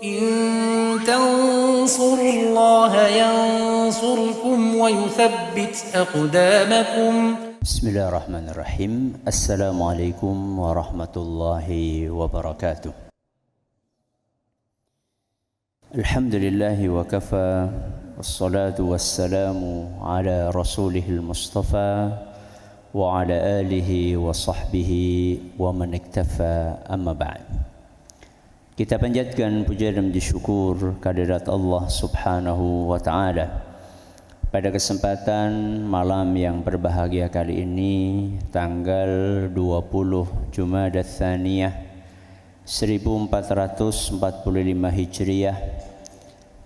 إن تنصروا الله ينصركم ويثبت أقدامكم. بسم الله الرحمن الرحيم. السلام عليكم ورحمة الله وبركاته. الحمد لله وكفى والصلاة والسلام على رسوله المصطفى وعلى آله وصحبه ومن اكتفى أما بعد. Kita panjatkan puja dan puji syukur kehadirat Allah Subhanahu wa taala. Pada kesempatan malam yang berbahagia kali ini, tanggal 20 Jumadats Tsaniyah 1445 Hijriah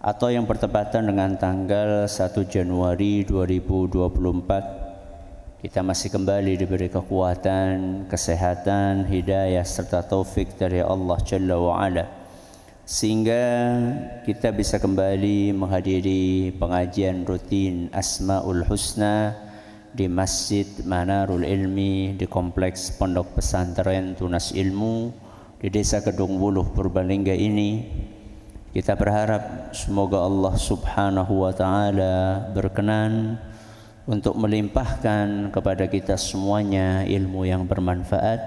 atau yang bertepatan dengan tanggal 1 Januari 2024, kita masih kembali diberi kekuatan, kesehatan, hidayah serta taufik dari Allah Jalla wa'ala, sehingga kita bisa kembali menghadiri pengajian rutin Asmaul Husna di Masjid Manarul Ilmi di Kompleks Pondok Pesantren Tunas Ilmu di Desa Kedung Wuluh, Purbalingga ini. Kita berharap semoga Allah Subhanahu wa taala berkenan untuk melimpahkan kepada kita semuanya ilmu yang bermanfaat,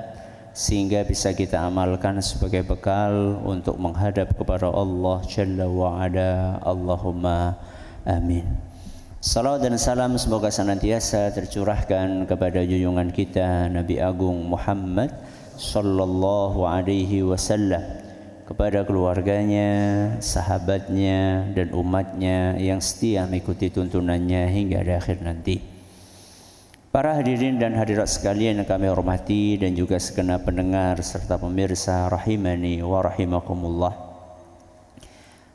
sehingga bisa kita amalkan sebagai bekal untuk menghadap kepada Allah Jalla wa'ala. Allahumma amin. Salawat dan salam semoga senantiasa tercurahkan kepada junjungan kita Nabi Agung Muhammad sallallahu alaihi wasallam, kepada keluarganya, sahabatnya, dan umatnya yang setia mengikuti tuntunannya hingga akhir nanti. Para hadirin dan hadirat sekalian yang kami hormati dan juga segenap pendengar serta pemirsa rahimani wa rahimakumullah.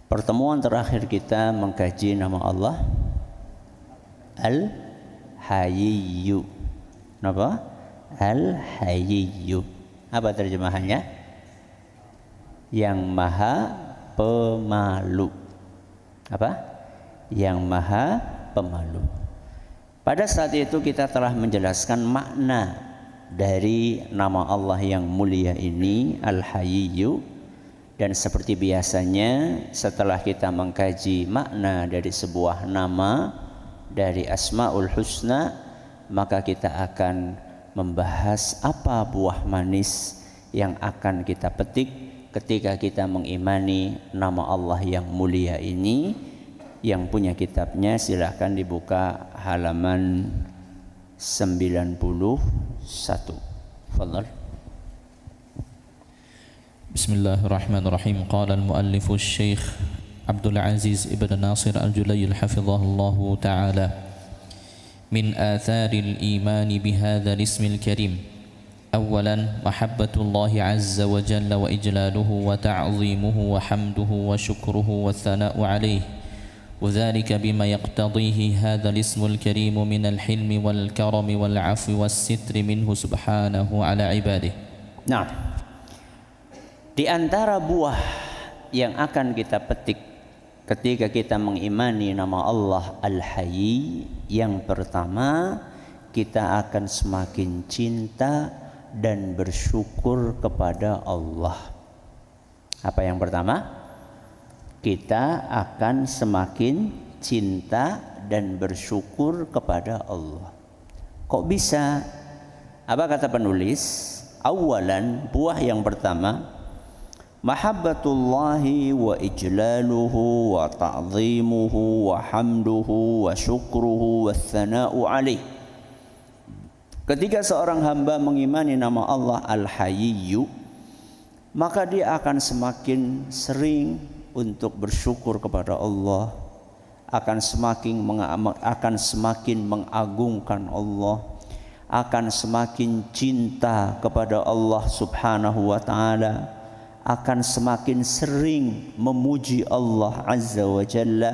Pertemuan terakhir kita mengkaji nama Allah Al-Hayyu. Apa? Al-Hayyu. Apa terjemahannya? Yang maha pemalu. Apa? Yang maha pemalu. Pada saat itu kita telah menjelaskan makna dari nama Allah yang mulia ini, Al-Hayyu. Dan seperti biasanya, setelah kita mengkaji makna dari sebuah nama dari Asmaul Husna, maka kita akan membahas apa buah manis yang akan kita petik ketika kita mengimani nama Allah yang mulia ini. Yang punya kitabnya silahkan dibuka halaman 91. Fadhal. Bismillahirrahmanirrahim. Qala al-muallif Syekh Abdul Aziz Ibn Nasir Al-Julayl hafizahullahu ta'ala, min atharil imani bihadha al-ismil karim. أولا محبة الله عز وجل وإجلاله وتعظيمه وحمده وشكره والثناء عليه، وذلك بما يقتضيه هذا الاسم الكريم من الحلم والكرم والعفو والستر منه سبحانه على عباده. Nah, di antara buah yang akan kita petik ketika kita mengimani nama Allah Al-Hayy, yang pertama, kita akan semakin cinta dan bersyukur kepada Allah. Apa yang pertama? Kita akan semakin cinta dan bersyukur kepada Allah. Kok bisa? Apa kata penulis? Awalan, buah yang pertama, mahabbatullahi wa ijlaluhu wa ta'zimuhu wa hamduhu wa syukruhu wa thana'u alaih. Ketika seorang hamba mengimani nama Allah Al-Hayyu, maka dia akan semakin sering untuk bersyukur kepada Allah, akan semakin mengagungkan Allah, akan semakin cinta kepada Allah Subhanahu wa taala, akan semakin sering memuji Allah Azza wa Jalla.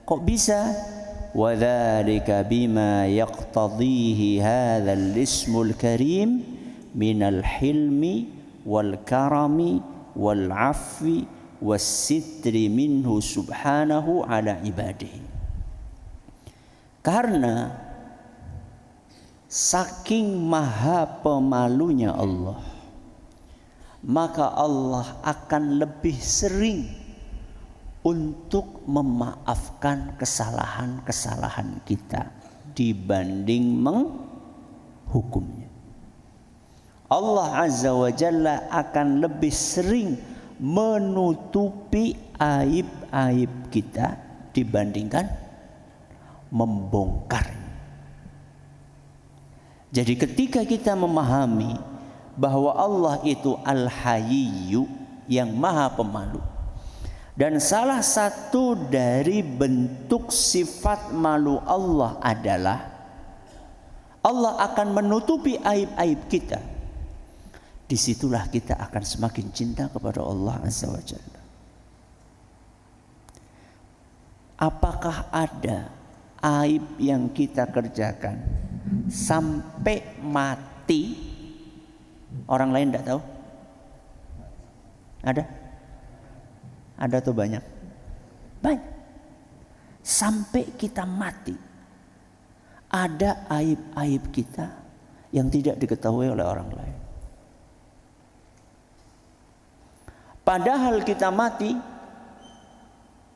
Kok bisa? وَذَلِكَ بِمَا يَقْتَضِيهِ هَذَا الِاسْمُ الْكَرِيمِ مِنَ الْحِلْمِ وَالْكَرَمِ وَالْعَفْوِ وَالسِّتْرِ مِنْهُ سُبْحَانَهُ عَلَى عِبَادِهِ. Karena saking maha pemalunya Allah, maka Allah akan lebih sering untuk memaafkan kesalahan-kesalahan kita dibanding menghukumnya. Allah Azza wa Jalla akan lebih sering menutupi aib-aib kita dibandingkan membongkarnya. Jadi ketika kita memahami bahwa Allah itu Al-Hayyu, yang Maha Pemalu, dan salah satu dari bentuk sifat malu Allah adalah Allah akan menutupi aib-aib kita, disitulah kita akan semakin cinta kepada Allah Azza wa Jalla. Apakah ada aib yang kita kerjakan sampai mati orang lain tidak tahu? Ada? Ada tuh banyak. Banyak. Sampai kita mati ada aib-aib kita yang tidak diketahui oleh orang lain. Padahal kita mati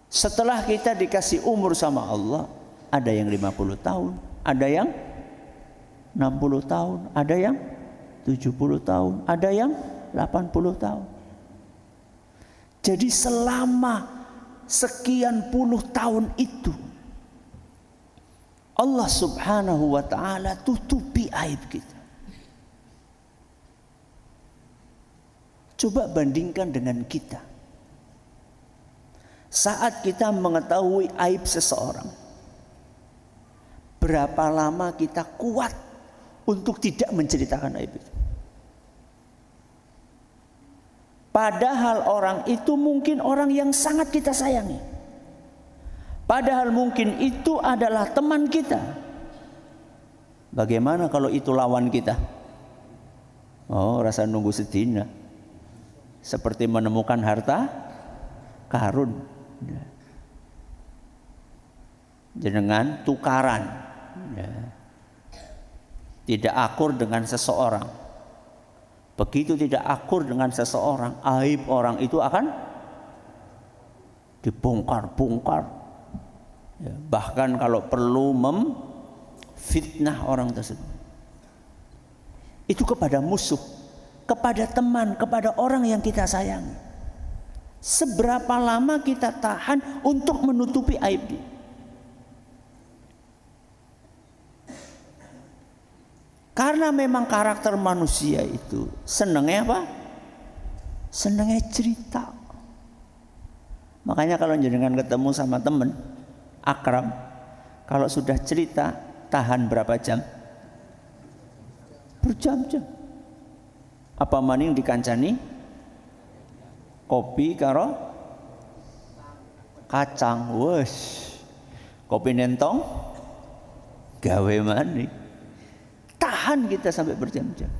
setelah kita dikasih umur sama Allah, ada yang 50 tahun, ada yang 60 tahun, ada yang 70 tahun, ada yang 80 tahun. Jadi selama sekian puluh tahun itu Allah Subhanahu wa ta'ala tutupi aib kita. Coba bandingkan dengan kita. Saat kita mengetahui aib seseorang, berapa lama kita kuat untuk tidak menceritakan aib itu? Padahal orang itu mungkin orang yang sangat kita sayangi. Padahal mungkin itu adalah teman kita. Bagaimana kalau itu lawan kita? Oh, rasa nunggu sedina. Seperti menemukan harta karun. Dengan tukaran. Tidak akur dengan seseorang. Begitu tidak akur dengan seseorang, aib orang itu akan dibongkar-bongkar. Ya, bahkan kalau perlu memfitnah orang tersebut. Itu kepada musuh, kepada teman, kepada orang yang kita sayangi. Seberapa lama kita tahan untuk menutupi aib dia? Karena memang karakter manusia itu senangnya apa? Senangnya cerita. Makanya kalau jenengan ketemu sama teman akrab, kalau sudah cerita tahan berapa jam? Berjam-jam. Apa maning dikancani? Kopi karo kacang. Wes. Kopi nentong gawe maning. Tahan kita sampai berjam-jam.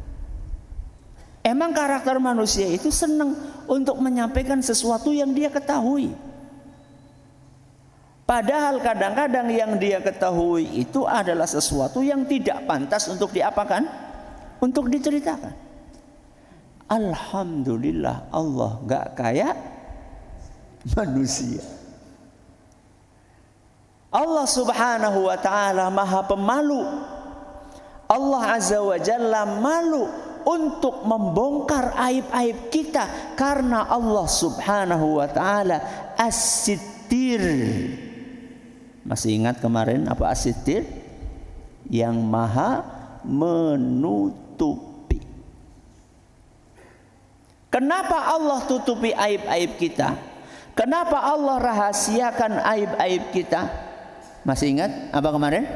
Emang karakter manusia itu senang untuk menyampaikan sesuatu yang dia ketahui. Padahal kadang-kadang yang dia ketahui itu adalah sesuatu yang tidak pantas untuk diapakan? Untuk diceritakan. Alhamdulillah Allah gak kayak manusia. Allah Subhanahu wa ta'ala Maha Pemalu. Allah Azza wa Jalla malu untuk membongkar aib-aib kita karena Allah Subhanahu wa ta'ala As-Sittir. Masih ingat kemarin apa As-Sittir? Yang Maha menutupi. Kenapa Allah tutupi aib-aib kita? Kenapa Allah rahasiakan aib-aib kita? Masih ingat apa kemarin?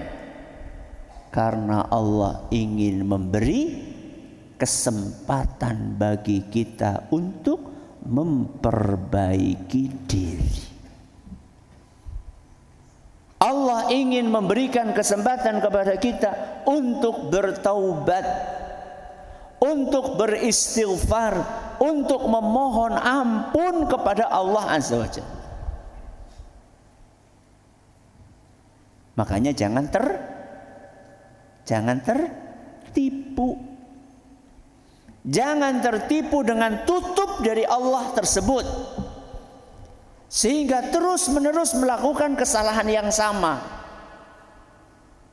Karena Allah ingin memberi kesempatan bagi kita untuk memperbaiki diri. Allah ingin memberikan kesempatan kepada kita untuk bertaubat, untuk beristighfar, untuk memohon ampun kepada Allah Azza wa Jalla. Makanya jangan tertipu. Jangan tertipu dengan tutup dari Allah tersebut, sehingga terus-menerus melakukan kesalahan yang sama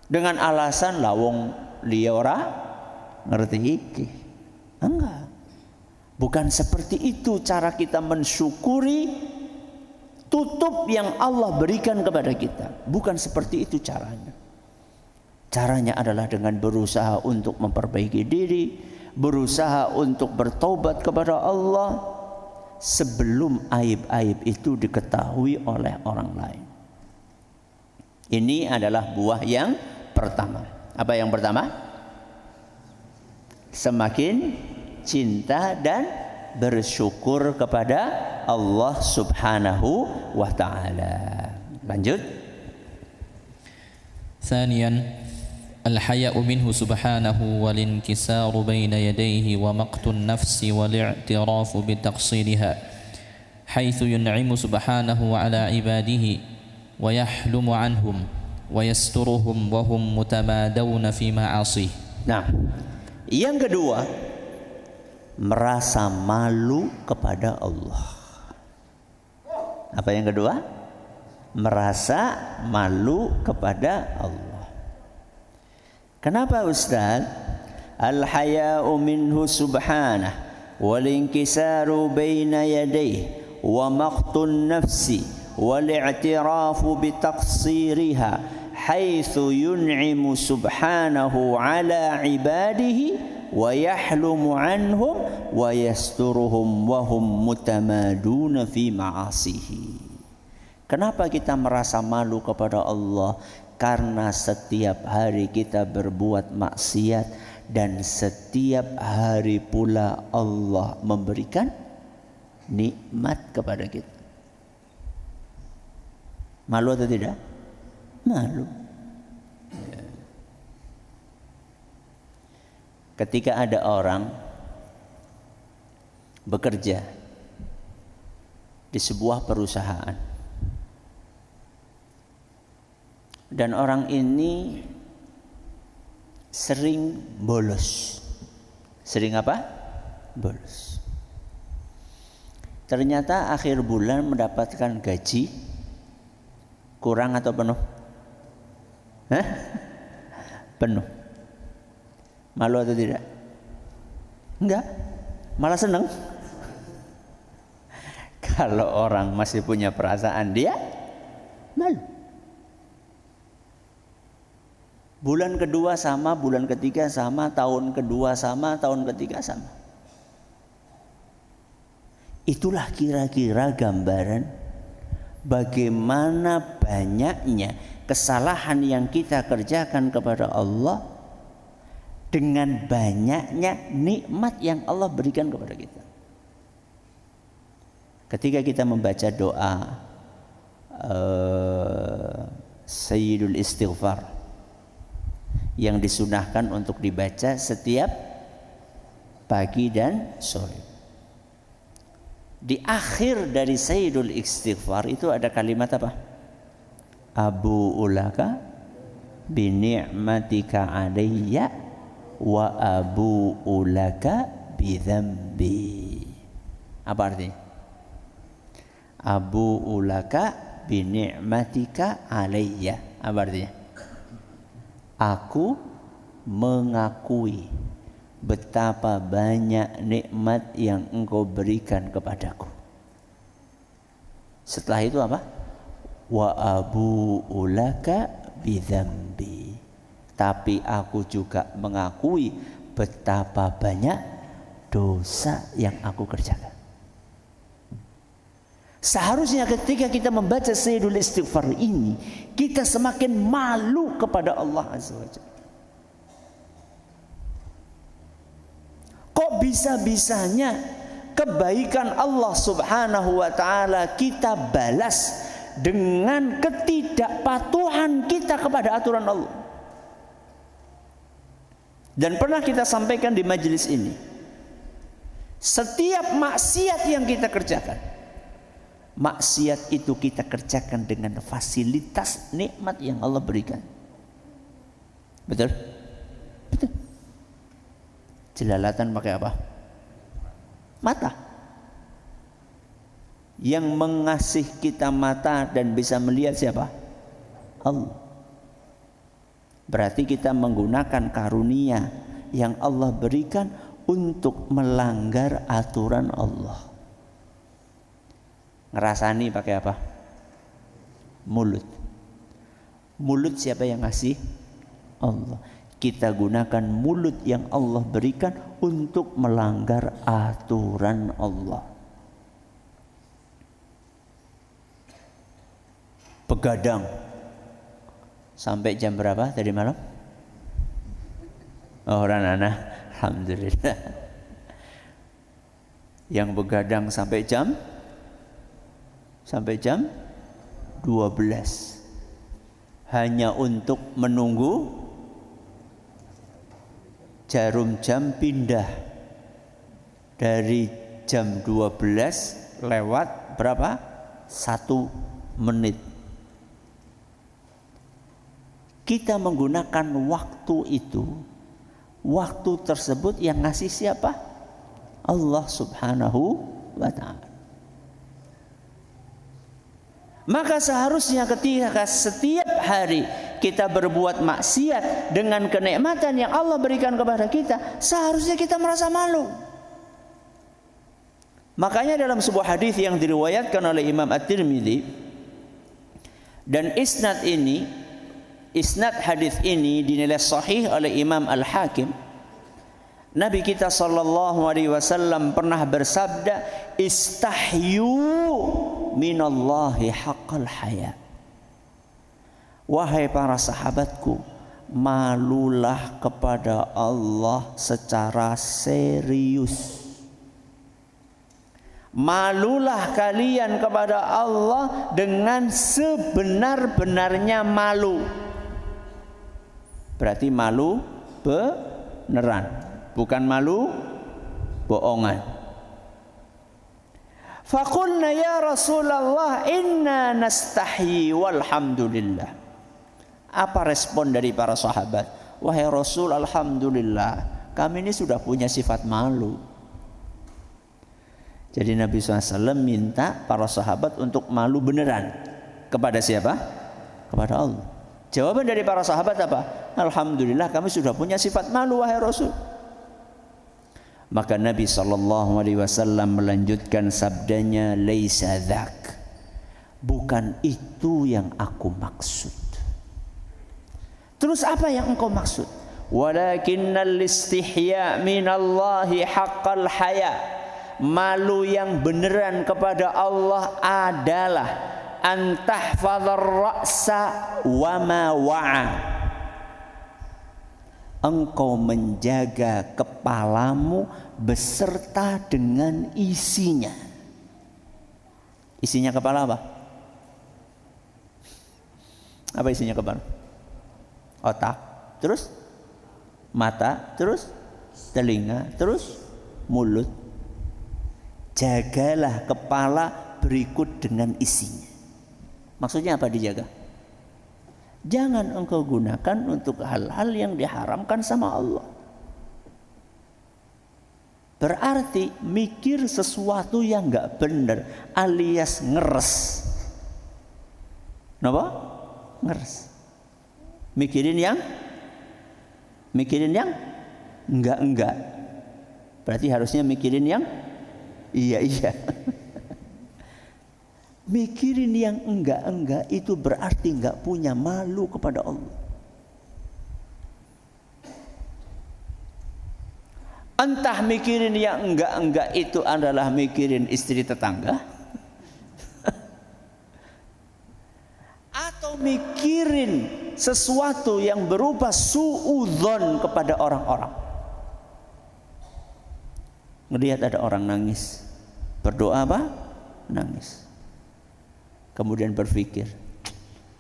dengan alasan lawong liya ora ngerti iki. Enggak. Bukan seperti itu cara kita mensyukuri tutup yang Allah berikan kepada kita. Bukan seperti itu caranya. Caranya adalah dengan berusaha untuk memperbaiki diri, berusaha untuk bertobat kepada Allah sebelum aib-aib itu diketahui oleh orang lain. Ini adalah buah yang pertama. Apa yang pertama? Semakin cinta dan bersyukur kepada Allah Subhanahu wa taala. Lanjut. ثانيا الحياء منه سبحانه والانكسار بين يديه ومقت النفس والاعتراف بتقصيرها حيث ينعم سبحانه على عباده ويحلم عنهم ويسترهم وهم متمادون في معاصيه. Nah, yang kedua, merasa malu kepada Allah. Apa yang kedua? Merasa malu kepada Allah. Kenapa Ustaz? Al-haya'u minhu subhanah wal inkisaru baina yadayhi wa maqtun nafsi wal i'tirafu bi taqsiriha haitsu yun'imu subhanahu ala ibadihi wa yahlumu anhum wa yasturuhum wa hum mutamaduna fi ma'asihi. Kenapa kita merasa malu kepada Allah? Karena setiap hari kita berbuat maksiat dan setiap hari pula Allah memberikan nikmat kepada kita. Malu atau tidak? Malu. Ketika ada orang bekerja di sebuah perusahaan dan orang ini sering bolos. Sering apa? Bolos. Ternyata akhir bulan mendapatkan gaji kurang atau penuh? Hah? Penuh. Malu atau tidak? Enggak. Malah senang. Kalau orang masih punya perasaan, dia malu. Bulan kedua sama, bulan ketiga sama, tahun kedua sama, tahun ketiga sama. Itulah kira-kira gambaran bagaimana banyaknya kesalahan yang kita kerjakan kepada Allah dengan banyaknya nikmat yang Allah berikan kepada kita. Ketika kita membaca doa Sayyidul Istighfar yang disunahkan untuk dibaca setiap pagi dan sore. Di akhir dari Sayyidul Istighfar itu ada kalimat apa? Abu ulaka bi ni'matika alayya wa abu ulaka bi dzambi. Apa artinya? Abu ulaka bi ni'matika alayya. Apa artinya? Aku mengakui betapa banyak nikmat yang engkau berikan kepadaku. Setelah itu apa? Wa abu ulaka bidzambi. Tapi aku juga mengakui betapa banyak dosa yang aku kerjakan. Seharusnya ketika kita membaca Sayyidul Istighfar ini, kita semakin malu kepada Allah Azza wa Jalla. Kok bisa-bisanya kebaikan Allah Subhanahu wa taala kita balas dengan ketidakpatuhan kita kepada aturan Allah? Dan pernah kita sampaikan di majelis ini, setiap maksiat yang kita kerjakan, maksiat itu kita kerjakan dengan fasilitas nikmat yang Allah berikan. Betul? Betul. Jelalatan pakai apa? Mata. Yang mengasih kita mata dan bisa melihat siapa? Allah. Berarti kita menggunakan karunia yang Allah berikan untuk melanggar aturan Allah. Ngerasani pakai apa? Mulut. Mulut siapa yang ngasih? Allah. Kita gunakan mulut yang Allah berikan untuk melanggar aturan Allah. Begadang sampai jam berapa tadi malam? Oh, ranana, alhamdulillah. Yang begadang sampai jam 12 hanya untuk menunggu jarum jam pindah dari jam 12 lewat berapa? 1 menit. Kita menggunakan waktu itu, waktu tersebut yang ngasih siapa? Allah Subhanahu wa ta'ala. Maka seharusnya ketika setiap hari kita berbuat maksiat dengan kenikmatan yang Allah berikan kepada kita, seharusnya kita merasa malu. Makanya dalam sebuah hadis yang diriwayatkan oleh Imam At-Tirmidzi, dan isnad hadis ini dinilai sahih oleh Imam Al-Hakim, Nabi kita sallallahu alaihi wasallam pernah bersabda, istahyu minallahi haqqal haya. Wahai para sahabatku, malulah kepada Allah secara serius. Malulah kalian kepada Allah dengan sebenar-benarnya malu. Berarti malu beneran, bukan malu bohongan. Faqulna ya Rasulullah inna nastahyi walhamdulillah. Apa respon dari para sahabat? Wahai Rasul, alhamdulillah, kami ini sudah punya sifat malu. Jadi Nabi SAW minta para sahabat untuk malu beneran. Kepada siapa? Kepada Allah. Jawaban dari para sahabat apa? Alhamdulillah, kami sudah punya sifat malu wahai Rasul. Maka Nabi SAW melanjutkan sabdanya, laisa dzak, bukan itu yang aku maksud. Terus apa yang engkau maksud? Walakinnal istihya minallahi haqqal haya. Malu yang beneran kepada Allah adalah antahfadzar ra'sa wa ma wa'a. Engkau menjaga kepalamu beserta dengan isinya. Isinya kepala apa? Apa isinya kepala? Otak, terus mata, terus telinga, terus mulut. Jagalah kepala berikut dengan isinya. Maksudnya apa dijaga? Jangan engkau gunakan untuk hal-hal yang diharamkan sama Allah. Berarti mikir sesuatu yang enggak benar alias ngeres. Kenapa? Ngeres. Mikirin yang enggak. Berarti harusnya mikirin yang iya. Mikirin yang enggak itu berarti enggak punya malu kepada Allah. Entah mikirin yang enggak itu adalah mikirin istri tetangga, atau mikirin sesuatu yang berupa suudzon kepada orang-orang. Melihat ada orang nangis, berdoa apa? Nangis. Kemudian berpikir,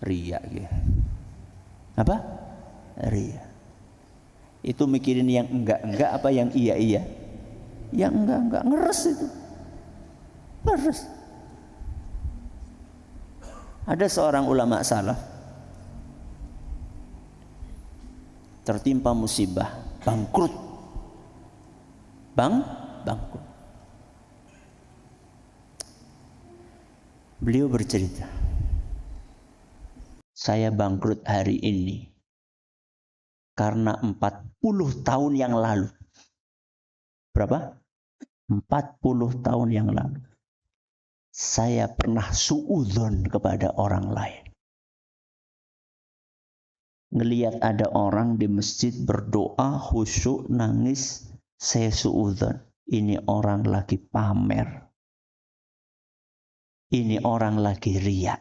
riya gitu. Apa? Riya. Itu mikirin yang enggak apa yang iya? Yang enggak, ngeres itu. Ngeres. Ada seorang ulama salaf tertimpa musibah, bangkrut. Bangkrut. Beliau bercerita, saya bangkrut hari ini karena 40 tahun yang lalu. Berapa? 40 tahun yang lalu. Saya pernah suudzon kepada orang lain. Ngelihat ada orang di masjid berdoa, khusyuk, nangis, saya suudzon. Ini orang lagi pamer. Ini orang lagi riya.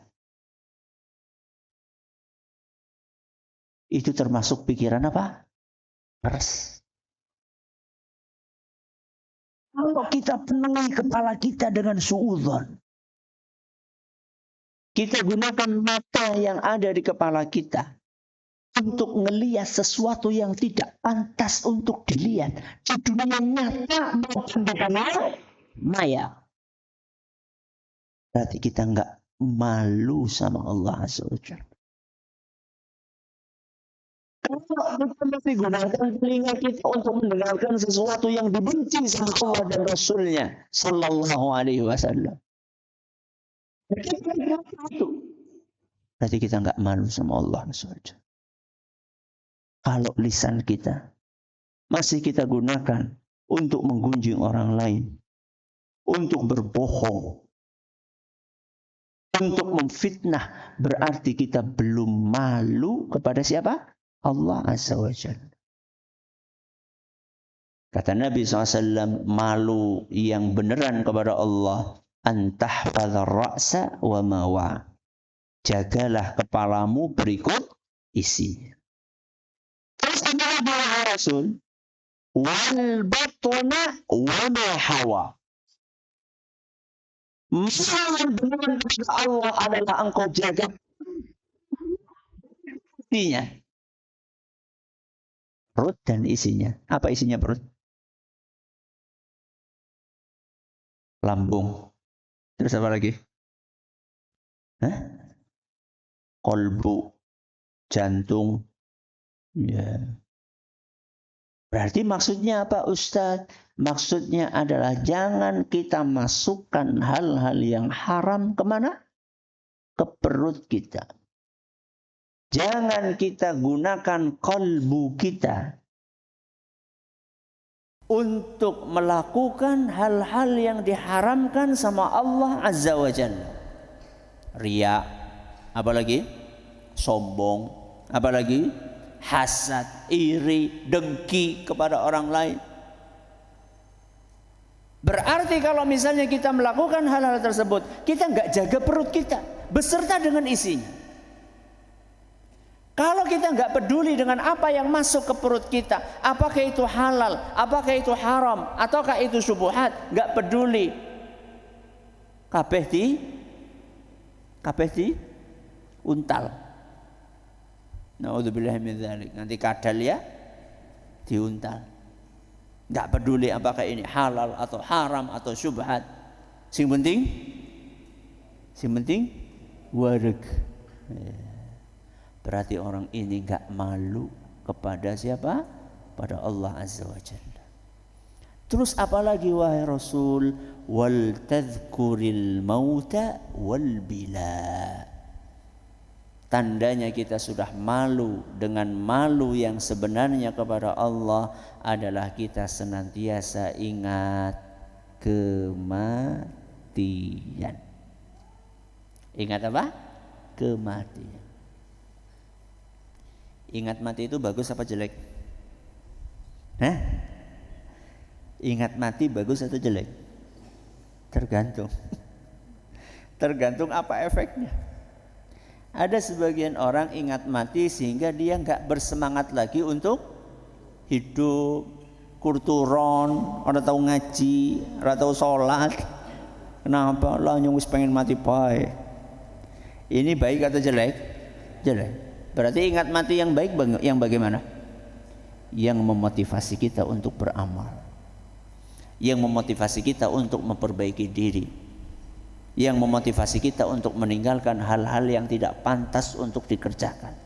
Itu termasuk pikiran apa? Peres. Kalau kita penuhi kepala kita dengan suudzon, kita gunakan mata yang ada di kepala kita untuk melihat sesuatu yang tidak pantas untuk dilihat di dunia nyata maupun di dunia maya. Berarti kita enggak malu sama Allah Azza wa Jalla. Kalau kita masih gunakan telinga kita untuk mendengarkan sesuatu yang dibenci sama Allah dan Rasulnya Sallallahu Alaihi Wasallam, berarti kita enggak malu sama Allah Azza wa Jalla. Kalau lisan kita masih kita gunakan untuk menggunjing orang lain, untuk berbohong, untuk memfitnah, berarti kita belum malu kepada siapa? Allah Azza wa Jalla. Kata Nabi SAW, malu yang beneran kepada Allah, antahfadhar ra'sa wa mawa. Jagalah kepalamu berikut isinya. Terus ada Rasul, wal batna wa ma hawa. Malu beneran kepada Allah adalah engkau jaga isinya. Perut dan isinya. Apa isinya perut? Lambung. Terus apa lagi? Kolbu. Jantung. Ya. Berarti maksudnya apa Ustaz? Maksudnya adalah jangan kita masukkan hal-hal yang haram kemana? Ke perut kita. Jangan kita gunakan kalbu kita untuk melakukan hal-hal yang diharamkan sama Allah Azza wa Jalla. Riya, apalagi sombong, apalagi hasad, iri, dengki kepada orang lain. Berarti kalau misalnya kita melakukan hal-hal tersebut, kita nggak jaga perut kita beserta dengan isinya. Kalau kita nggak peduli dengan apa yang masuk ke perut kita, apakah itu halal, apakah itu haram, ataukah itu syubhat, nggak peduli. Kabeh di untal. Naudzubillahi min dzalik. Nanti kadal ya diuntal. Nggak peduli apakah ini halal atau haram atau syubhat. Sing penting wareg. Berarti orang ini enggak malu kepada siapa? Pada Allah Azza wa Jalla. Terus apalagi wahai Rasul? Wal tadhkuril mauta wal bila. Tandanya kita sudah malu dengan malu yang sebenarnya kepada Allah adalah kita senantiasa ingat kematian. Ingat apa? Kematian. Ingat mati itu bagus apa jelek? Ingat mati bagus atau jelek? Tergantung. Tergantung apa efeknya. Ada sebagian orang ingat mati sehingga dia nggak bersemangat lagi untuk hidup, kurturon, orang tahu ngaji, orang tahu sholat. Kenapa? Lah nyung wis pengen mati baik. Ini baik atau jelek? Jelek. Berarti ingat mati yang baik yang bagaimana? Yang memotivasi kita untuk beramal, yang memotivasi kita untuk memperbaiki diri, yang memotivasi kita untuk meninggalkan hal-hal yang tidak pantas untuk dikerjakan.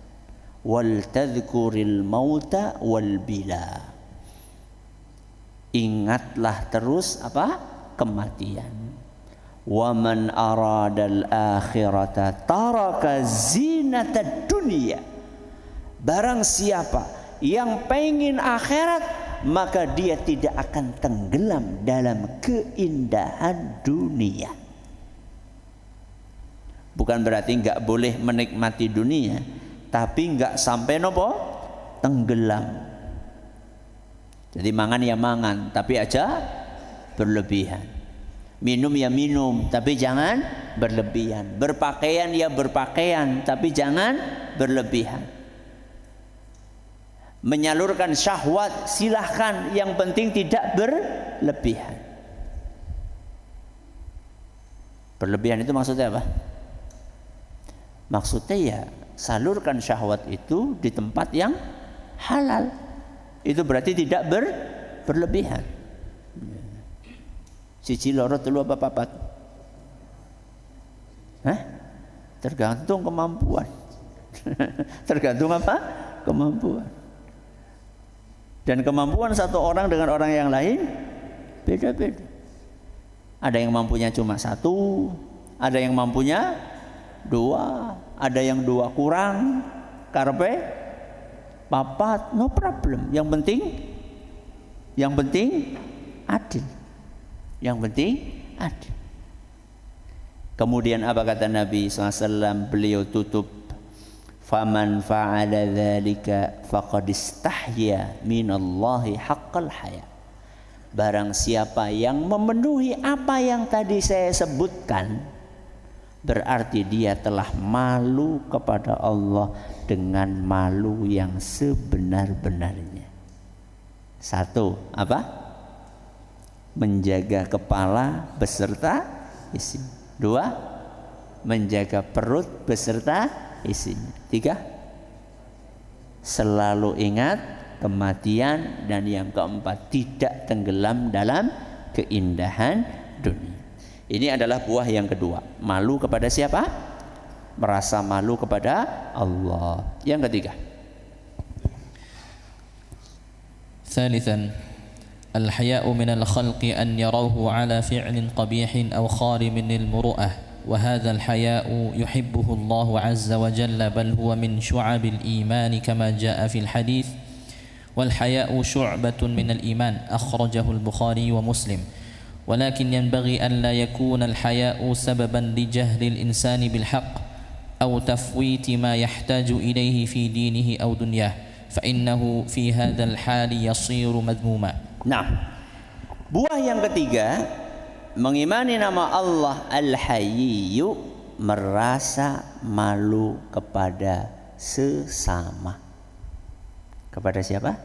Wal tadhkuril mauta wal bila. Ingatlah terus apa? Kematian. Wa man aradal akhirata taraka zinatad dunya. Barang siapa yang pengen akhirat, maka dia tidak akan tenggelam dalam keindahan dunia. Bukan berarti enggak boleh menikmati dunia, tapi enggak sampai nopo tenggelam. Jadi mangan ya mangan, tapi aja berlebihan. Minum ya minum, tapi jangan berlebihan. Berpakaian ya berpakaian, tapi jangan berlebihan. Menyalurkan syahwat silahkan, yang penting tidak berlebihan. Berlebihan itu maksudnya apa? Maksudnya ya salurkan syahwat itu di tempat yang halal. Itu berarti tidak berlebihan. Siji loro telu apa papat? Hah? Tergantung kemampuan. Tergantung apa? Kemampuan. Dan kemampuan satu orang dengan orang yang lain beda-beda. Ada yang mampunya cuma satu, ada yang mampunya dua, ada yang dua kurang, karepe papat, no problem. Yang penting adil. Yang penting adil. Kemudian apa kata Nabi SAW? Beliau tutup, faman fa'ala dzalika faqad istahya minallahi haqqal haya. Barang siapa yang memenuhi apa yang tadi saya sebutkan, berarti dia telah malu kepada Allah dengan malu yang sebenar-benarnya. Satu, apa? Menjaga kepala beserta isinya. Dua, menjaga perut beserta isinya. Tiga, selalu ingat kematian. Dan yang keempat, tidak tenggelam dalam keindahan dunia. Ini adalah buah yang kedua. Malu kepada siapa? Merasa malu kepada Allah. Yang ketiga, ثالثا الحياء من الخلق أن يروه على فعل قبيح أو خارم المروءة، وهذا الحياء يحبه الله عز وجل، بل هو من شعب الإيمان كما جاء في الحديث: والحياء شعبة من الإيمان، أخرجه البخاري ومسلم. ولكن ينبغي أن لا يكون الحياء سببا لجهل الإنسان بالحق أو تفويت ما يحتاج إليه في دينه أو دنياه، فإنه في هذا الحال يصير مذموما. Nah, buah yang ketiga, mengimani nama Allah Al-Hayyu, merasa malu kepada sesama. Kepada siapa?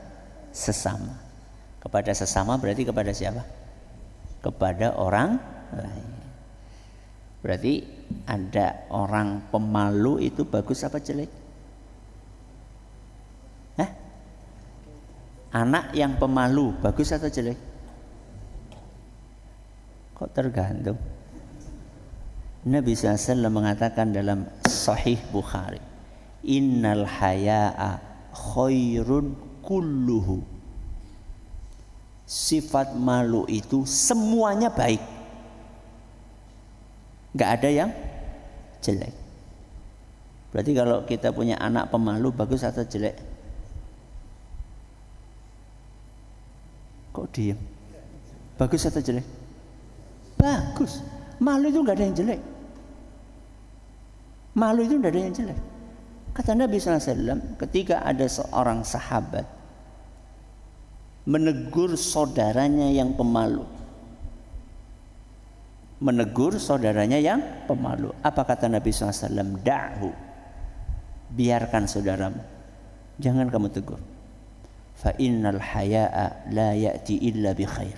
Sesama. Kepada sesama berarti kepada siapa? Kepada orang lain. Berarti ada orang pemalu itu bagus apa jelek? Hah? Anak yang pemalu bagus atau jelek? Kok tergantung? Nabi SAW mengatakan dalam Sahih Bukhari, innal haya'a khairun kulluhu. Sifat malu itu semuanya baik, gak ada yang jelek. Berarti kalau kita punya anak pemalu bagus atau jelek? Kok diam? Bagus atau jelek? Bagus. Malu itu nggak ada yang jelek. Malu itu nggak ada yang jelek. Kata Nabi SAW, ketika ada seorang sahabat menegur saudaranya yang pemalu, apa kata Nabi SAW? Da'hu, biarkan saudaramu, jangan kamu tegur. Fa innal haya'a la ya'ti illa bi khair.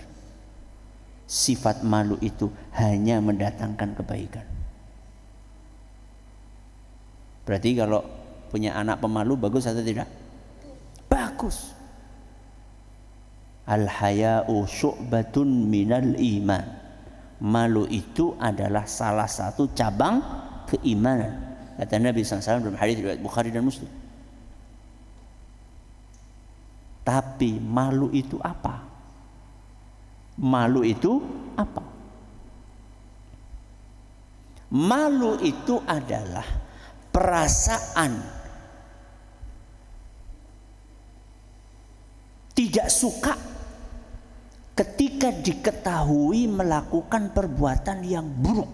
Sifat malu itu hanya mendatangkan kebaikan. Berarti kalau punya anak pemalu bagus atau tidak? Bagus. Al haya'u syu'batun minal iman. Malu itu adalah salah satu cabang keimanan. Kata Nabi SAW dalam hadis riwayat Bukhari dan Muslim. Tapi malu itu apa? Malu itu apa? Malu itu adalah perasaan tidak suka ketika diketahui melakukan perbuatan yang buruk.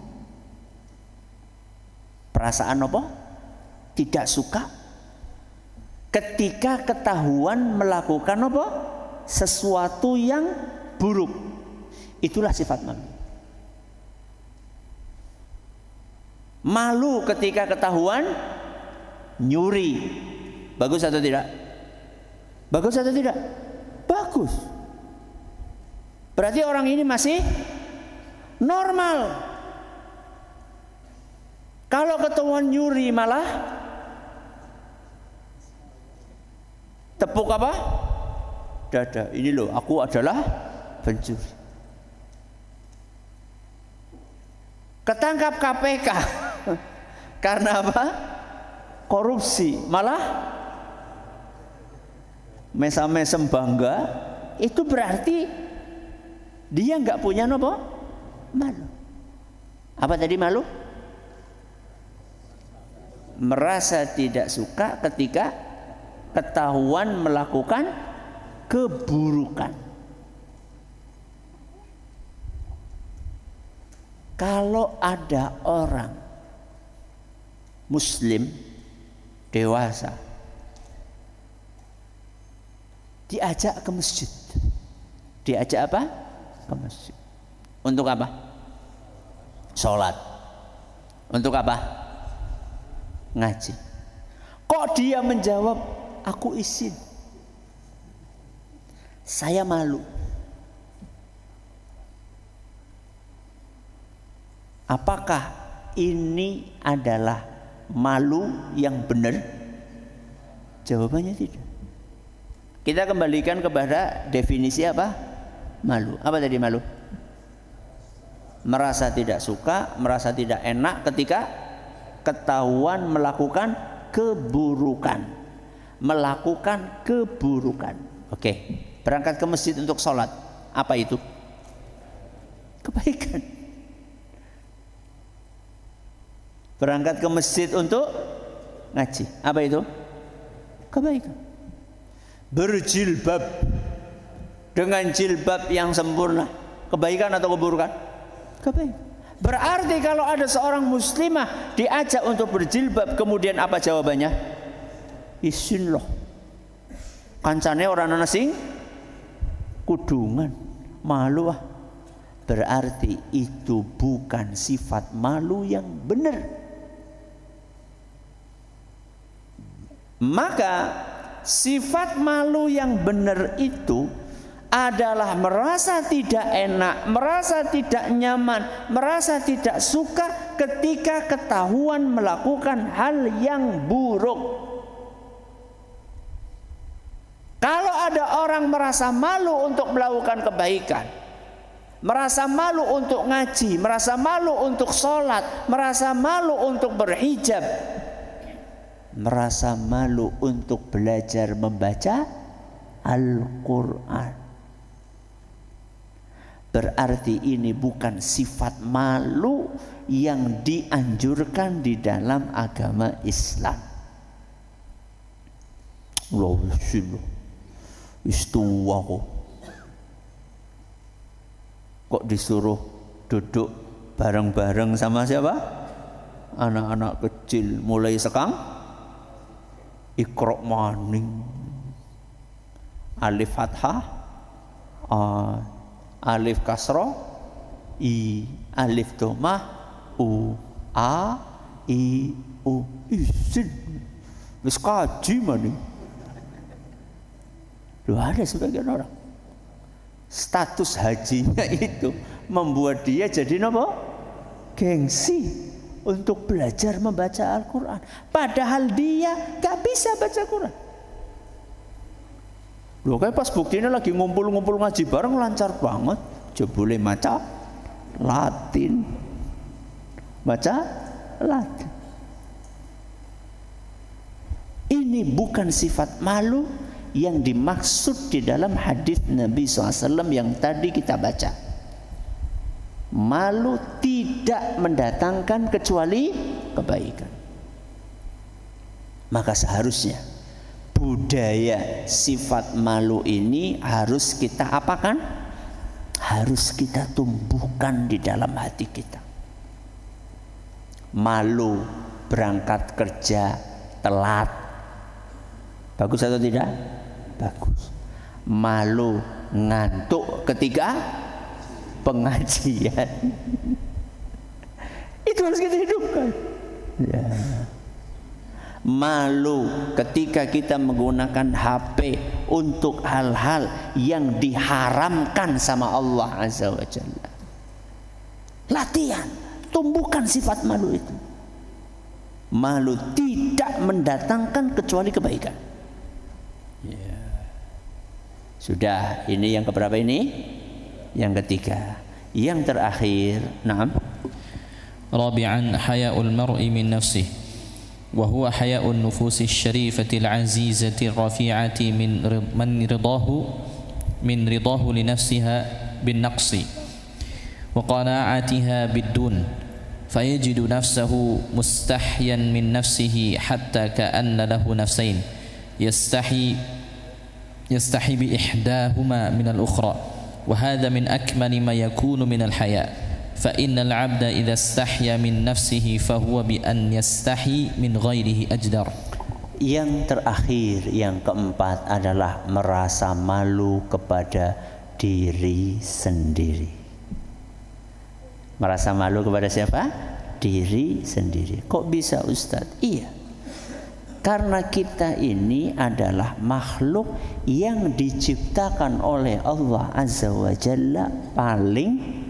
Perasaan apa? Tidak suka ketika ketahuan melakukan apa? Sesuatu yang buruk. Itulah sifat malu. Malu ketika ketahuan nyuri. Bagus atau tidak? Bagus atau tidak? Bagus. Berarti orang ini masih normal. Kalau ketahuan nyuri malah tepuk apa? Dada. Ini loh, aku adalah pencuri. Ketangkap KPK karena apa? Korupsi. Malah mesam-mesem bangga. Itu berarti dia nggak punya apa? Malu. Apa tadi malu? Merasa tidak suka ketika ketahuan melakukan keburukan. Kalau ada orang Muslim dewasa diajak ke masjid, diajak apa? Ke masjid. Untuk apa? Sholat. Untuk apa? Ngaji. Kok dia menjawab, aku izin, saya malu. Apakah ini adalah malu yang benar? Jawabannya tidak. Kita kembalikan kepada definisi apa? Malu. Apa tadi malu? Merasa tidak suka, merasa tidak enak ketika ketahuan melakukan keburukan. Melakukan keburukan. Oke. Berangkat ke masjid untuk sholat. Apa itu? Kebaikan. Berangkat ke masjid untuk ngaji. Apa itu? Kebaikan. Berjilbab dengan jilbab yang sempurna. Kebaikan atau keburukan? Kebaikan. Berarti kalau ada seorang muslimah diajak untuk berjilbab, kemudian apa jawabannya? Izin loh. Kancane orang sing kudungan. Malu ah. Berarti itu bukan sifat malu yang benar. Maka sifat malu yang benar itu adalah merasa tidak enak, merasa tidak nyaman, merasa tidak suka ketika ketahuan melakukan hal yang buruk. Kalau ada orang merasa malu untuk melakukan kebaikan, merasa malu untuk ngaji, merasa malu untuk sholat, merasa malu untuk berhijab, merasa malu untuk belajar membaca Al-Quran, berarti ini bukan sifat malu yang dianjurkan di dalam agama Islam. Kok disuruh duduk bareng-bareng sama siapa? Anak-anak kecil mulai sekang Iqra maning, alif fathah, alif kasroh, i, alif domah, u, a, i, u. Izin, wis kaji maning. Loh, ada sebagian orang status hajinya itu membuat dia jadi apa? Gengsi untuk belajar membaca Al-Quran, padahal dia gak bisa baca Quran. Loh, kayak pas buktinya lagi ngumpul-ngumpul ngaji bareng lancar banget. Jebule maca Latin, baca Latin. Ini bukan sifat malu yang dimaksud di dalam hadis Nabi SAW yang tadi kita baca. Malu tidak mendatangkan kecuali kebaikan. Maka seharusnya budaya sifat malu ini harus kita apakan? Harus kita tumbuhkan di dalam hati kita. Malu berangkat kerja telat, bagus atau tidak? Bagus. Malu ngantuk ketika pengajian, itu harus kita hidupkan. Ya. Malu ketika kita menggunakan HP untuk hal-hal yang diharamkan sama Allah Azza wa Jalla. Latihan, tumbuhkan sifat malu itu. Malu tidak mendatangkan kecuali kebaikan. Ya. Sudah, ini yang keberapa ini? Yang ketiga. Yang terakhir, na'am. Rabi'an haya'ul mar'i min nafsih. وهو حياء النفوس الشريفة العزيزة الرفيعة من رضاه لنفسها بالنقص وقناعتها بالدون فيجد نفسه مستحيا من نفسه حتى كأن له نفسين يستحي بإحداهما من الأخرى وهذا من أكمل ما يكون من الحياء فإن العبد إذا استحيا من نفسه فهو بأن يستحي من غيره أجدر. Yang terakhir, yang keempat adalah merasa malu kepada diri sendiri. Merasa malu kepada siapa? Diri sendiri. Kok bisa Ustadz? Iya, karena kita ini adalah makhluk yang diciptakan oleh Allah Azza wa Jalla paling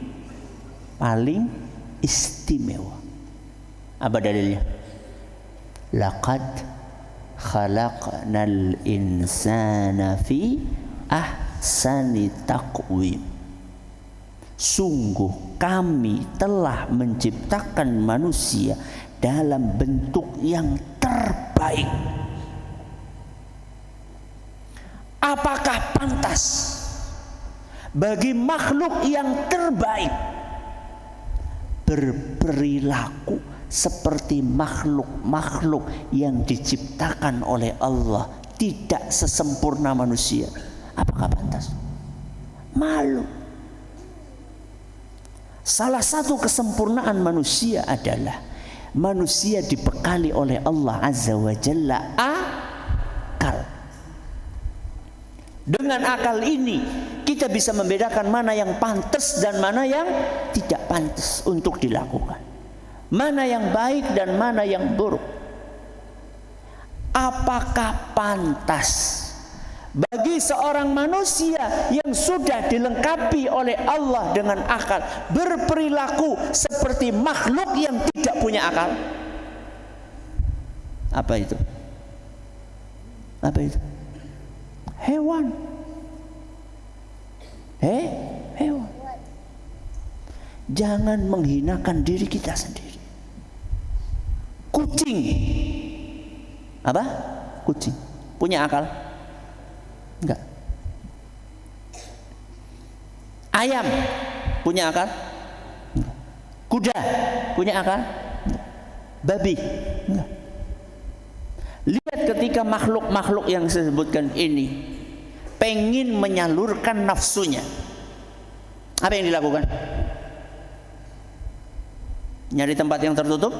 istimewa. Apa dalilnya? Laqad khalaqnal insana fi ahsani taqwim. Sungguh kami telah menciptakan manusia dalam bentuk yang terbaik. Apakah pantas bagi makhluk yang terbaik berperilaku seperti makhluk-makhluk yang diciptakan oleh Allah, tidak sesempurna manusia? Apakah pantas? Malu. Salah satu kesempurnaan manusia adalah manusia dibekali oleh Allah Azza wa Jalla akal. Dengan akal ini kita bisa membedakan mana yang pantas dan mana yang tidak pantas untuk dilakukan, mana yang baik dan mana yang buruk. Apakah pantas bagi seorang manusia yang sudah dilengkapi oleh Allah dengan akal berperilaku seperti makhluk yang tidak punya akal? Apa itu? Apa itu? Hewan. Hewan. Jangan menghinakan diri kita sendiri. Kucing. Apa? Kucing. Punya akal? Enggak. Ayam punya akal? Enggak. Kuda punya akal? Enggak. Babi? Enggak. Lihat ketika makhluk-makhluk yang saya sebutkan ini pengen menyalurkan nafsunya, apa yang dilakukan? Nyari tempat yang tertutup?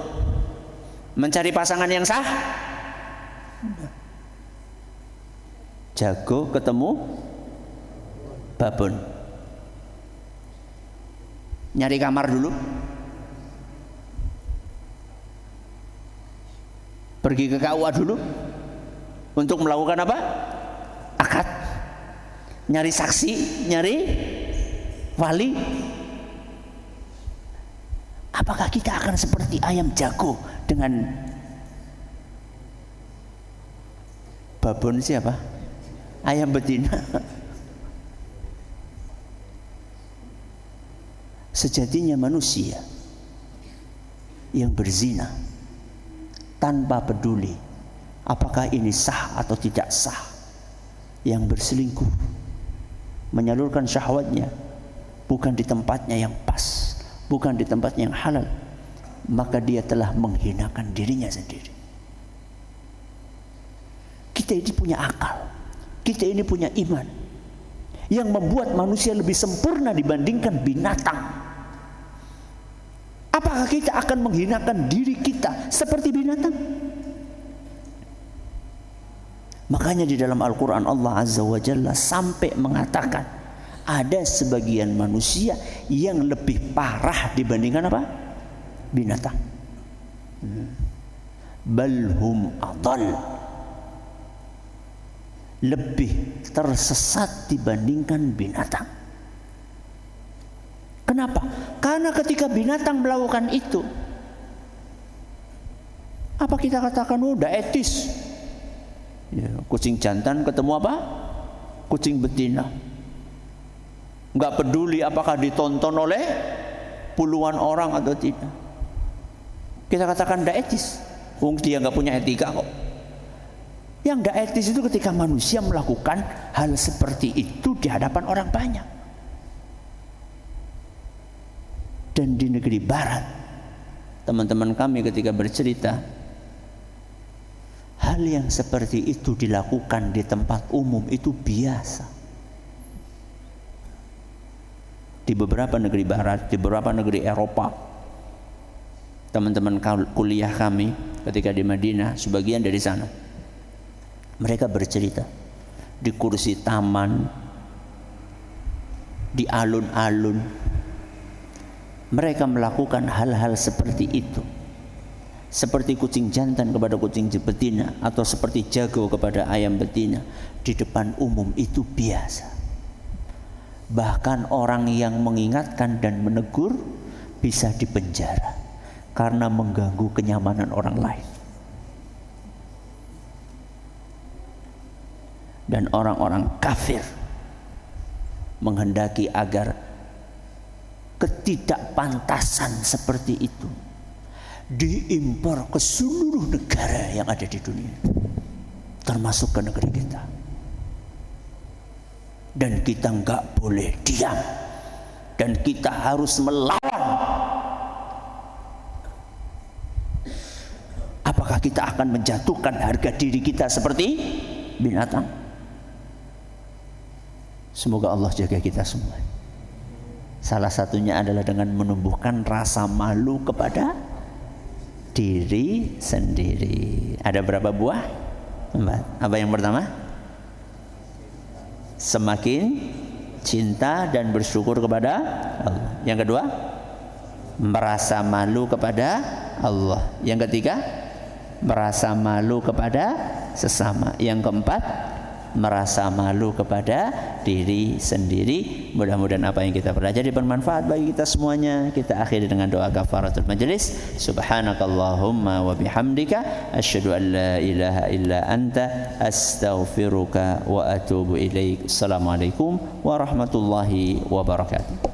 Mencari pasangan yang sah? Jago ketemu babon. Nyari kamar dulu. Pergi ke KUA dulu untuk melakukan apa? Akad. Nyari saksi, nyari wali. Apakah kita akan seperti ayam jago dengan babon siapa? Ayam betina. Sejatinya manusia yang berzina tanpa peduli apakah ini sah atau tidak sah, yang berselingkuh, menyalurkan syahwatnya bukan di tempatnya yang pas, bukan di tempat yang halal, maka dia telah menghinakan dirinya sendiri. Kita ini punya akal, kita ini punya iman yang membuat manusia lebih sempurna dibandingkan binatang. Apakah kita akan menghinakan diri kita seperti binatang? Makanya di dalam Al-Quran Allah Azza wa Jalla sampai mengatakan ada sebagian manusia yang lebih parah dibandingkan apa? Binatang. Balhum adall, lebih tersesat dibandingkan binatang. Kenapa? Karena ketika binatang melakukan itu, apa kita katakan udah etis? Ya, kucing jantan ketemu apa? Kucing betina. Nggak peduli apakah ditonton oleh puluhan orang atau tidak. Kita katakan tidak etis. Dia nggak punya etika kok. Yang tidak etis itu ketika manusia melakukan hal seperti itu di hadapan orang banyak. Dan di negeri barat, teman-teman kami ketika bercerita, hal yang seperti itu dilakukan di tempat umum itu biasa. Di beberapa negeri barat, di beberapa negeri Eropa, teman-teman kuliah kami ketika di Madinah, sebagian dari sana, mereka bercerita di kursi taman, di alun-alun, mereka melakukan hal-hal seperti itu. Seperti kucing jantan kepada kucing betina, atau seperti jago kepada ayam betina di depan umum itu biasa. Bahkan orang yang mengingatkan dan menegur bisa dipenjara karena mengganggu kenyamanan orang lain. Dan orang-orang kafir menghendaki agar ketidakpantasan seperti itu diimpor ke seluruh negara yang ada di dunia, termasuk ke negeri kita. Dan kita nggak boleh diam, dan kita harus melawan. Apakah kita akan menjatuhkan harga diri kita seperti binatang? Semoga Allah jaga kita semua. Salah satunya adalah dengan menumbuhkan rasa malu kepada diri sendiri. Ada berapa buah? 4. Apa yang pertama? Semakin cinta dan bersyukur kepada Allah. Yang kedua, merasa malu kepada Allah. Yang ketiga, merasa malu kepada sesama. Yang keempat, merasa malu kepada diri sendiri. Mudah-mudahan apa yang kita pelajari bermanfaat bagi kita semuanya. Kita akhiri dengan doa kafaratul majelis. Subhanakallahumma wa bihamdika asyhadu an la ilaha illa anta astaghfiruka wa atubu ilaik. Assalamualaikum warahmatullahi wabarakatuh.